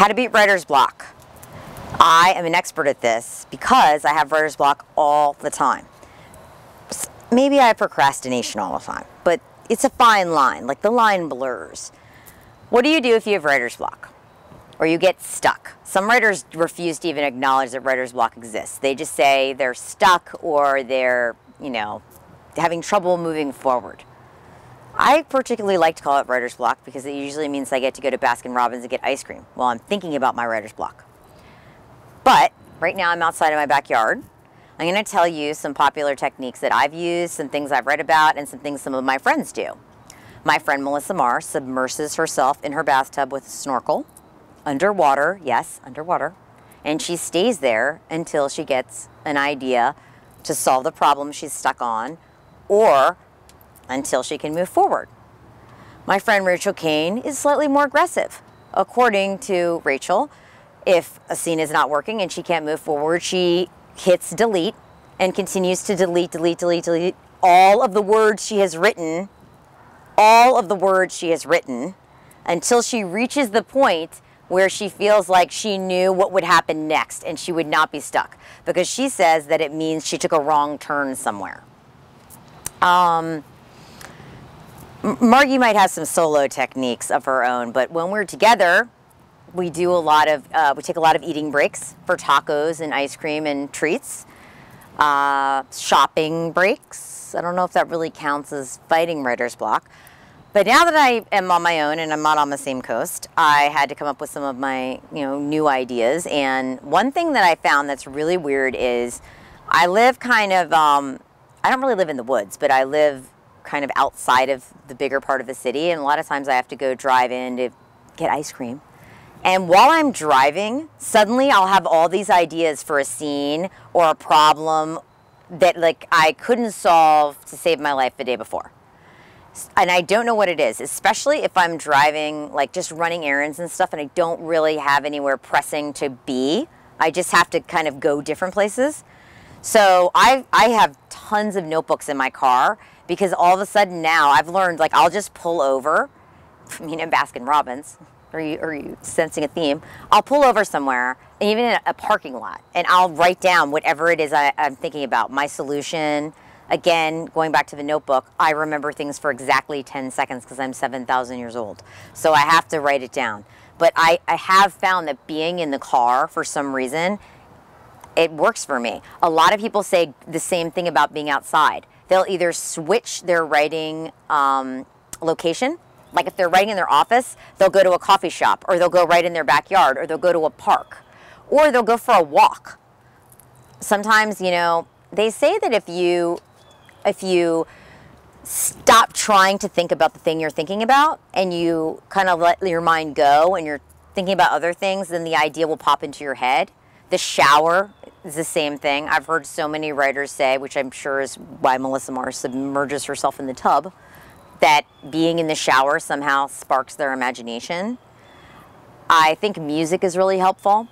How to beat writer's block. I am an expert at this because I have writer's block all the time. Maybe I have procrastination all the time, but it's a fine line, like the line blurs. What do you do if you have writer's block? Or you get stuck? Some writers refuse to even acknowledge that writer's block exists. They just say they're stuck or they're, having trouble moving forward. I particularly like to call it writer's block because it usually means I get to go to Baskin-Robbins and get ice cream while I'm thinking about my writer's block. But right now I'm outside of my backyard. I'm going to tell you some popular techniques that I've used, some things I've read about, and some things some of my friends do. My friend Melissa Marr submerses herself in her bathtub with a snorkel, underwater, yes, underwater, and she stays there until she gets an idea to solve the problem she's stuck on, or until she can move forward. My friend Rachel Kane is slightly more aggressive. According to Rachel, if a scene is not working and she can't move forward, she hits delete and continues to delete all of the words she has written, until she reaches the point where she feels like she knew what would happen next and she would not be stuck, because she says that it means she took a wrong turn somewhere. Margie might have some solo techniques of her own, but when we're together, we do a lot of, we take a lot of eating breaks for tacos and ice cream and treats. Shopping breaks. I don't know if that really counts as fighting writer's block. But now that I am on my own and I'm not on the same coast, I had to come up with some of my, new ideas. And one thing that I found that's really weird is I live kind of, I don't really live in the woods, but I live kind of outside of the bigger part of the city. And a lot of times I have to go drive in to get ice cream. And while I'm driving, suddenly I'll have all these ideas for a scene or a problem that I couldn't solve to save my life the day before. And I don't know what it is, especially if I'm driving, just running errands and stuff, and I don't really have anywhere pressing to be. I just have to kind of go different places. So I have tons of notebooks in my car, because all of a sudden now I've learned, I'll just pull over, in Baskin-Robbins. Are you sensing a theme? I'll pull over somewhere, even in a parking lot, and I'll write down whatever it is I'm thinking about. My solution, again, going back to the notebook, I remember things for exactly 10 seconds because I'm 7,000 years old. So I have to write it down. But I have found that being in the car, for some reason, it works for me. A lot of people say the same thing about being outside. They'll either switch their writing location. Like if they're writing in their office, they'll go to a coffee shop, or they'll go right in their backyard, or they'll go to a park, or they'll go for a walk. Sometimes, they say that if you stop trying to think about the thing you're thinking about and you kind of let your mind go and you're thinking about other things, then the idea will pop into your head. The shower is the same thing. I've heard so many writers say, which I'm sure is why Melissa Marr submerges herself in the tub, that being in the shower somehow sparks their imagination. I think music is really helpful.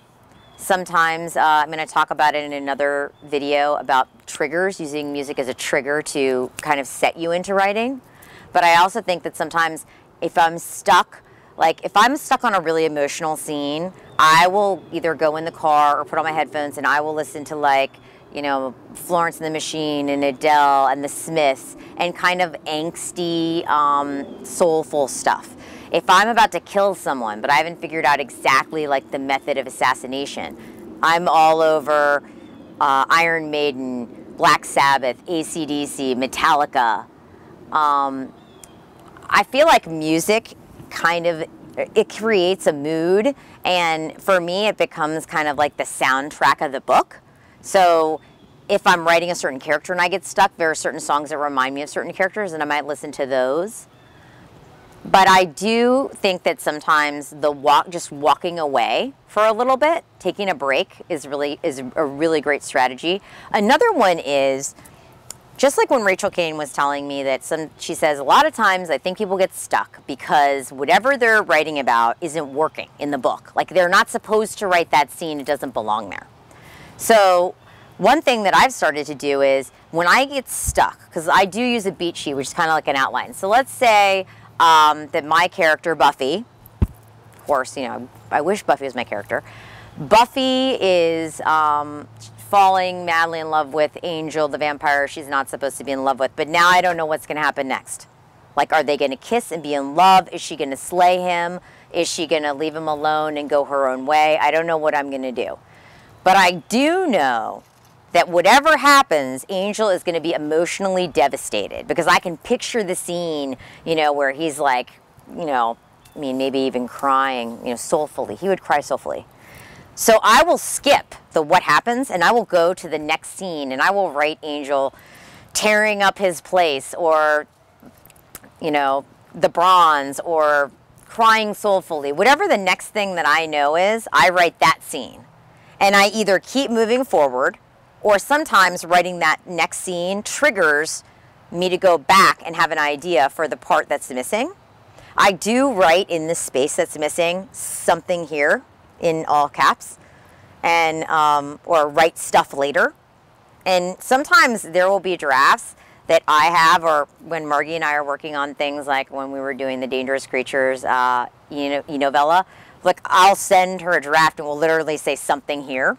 Sometimes, I'm going to talk about it in another video about triggers, using music as a trigger to kind of set you into writing. But I also think that sometimes if I'm stuck, if I'm stuck on a really emotional scene, I will either go in the car or put on my headphones and I will listen to Florence and the Machine and Adele and the Smiths and kind of angsty, soulful stuff. If I'm about to kill someone, but I haven't figured out exactly the method of assassination, I'm all over Iron Maiden, Black Sabbath, AC/DC, Metallica. I feel like music it creates a mood, and for me it becomes kind of like the soundtrack of the book. So if I'm writing a certain character and I get stuck, there are certain songs that remind me of certain characters, and I might listen to those. But I do think that sometimes just walking away for a little bit, taking a break is a really great strategy. Another one is, just like when Rachel Kane was telling me that she says a lot of times I think people get stuck because whatever they're writing about isn't working in the book. They're not supposed to write that scene, it doesn't belong there. So one thing that I've started to do is when I get stuck, because I do use a beat sheet, which is kind of like an outline. So let's say that my character, Buffy, course, you know, I wish Buffy was my character. Buffy is falling madly in love with Angel, the vampire she's not supposed to be in love with. But now I don't know what's going to happen next. Like, are they going to kiss and be in love? Is she going to slay him? Is she going to leave him alone and go her own way? I don't know what I'm going to do. But I do know that whatever happens, Angel is going to be emotionally devastated, because I can picture the scene, you know, where he's like, you know, I mean, maybe even crying, you know, soulfully. He would cry soulfully. So I will skip the what happens, and I will go to the next scene, and I will write Angel tearing up his place, or, you know, the bronze, or crying soulfully. Whatever the next thing that I know is, I write that scene. And I either keep moving forward, or sometimes writing that next scene triggers me to go back and have an idea for the part that's missing. I do write in the space that's missing something here in all caps, and or write stuff later. And sometimes there will be drafts that I have, or when Margie and I are working on things, like when we were doing the Dangerous Creatures novella, like I'll send her a draft and we'll literally say something here,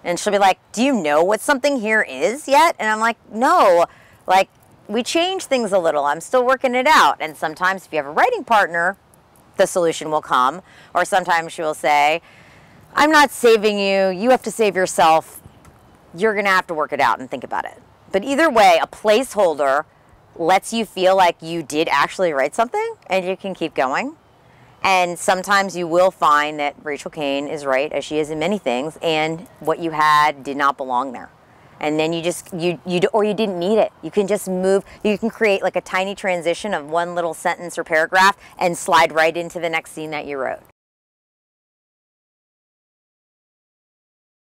and she'll be like, do you know what something here is yet? And I'm like, no, like, we change things a little, I'm still working it out. And sometimes if you have a writing partner, the solution will come. Or sometimes she will say, I'm not saving you, you have to save yourself, you're gonna have to work it out and think about it. But either way, a placeholder lets you feel like you did actually write something, and you can keep going. And sometimes you will find that Rachel Kane is right, as she is in many things, and what you had did not belong there. And then you just, or you didn't need it. You can just move, you can create like a tiny transition of one little sentence or paragraph and slide right into the next scene that you wrote.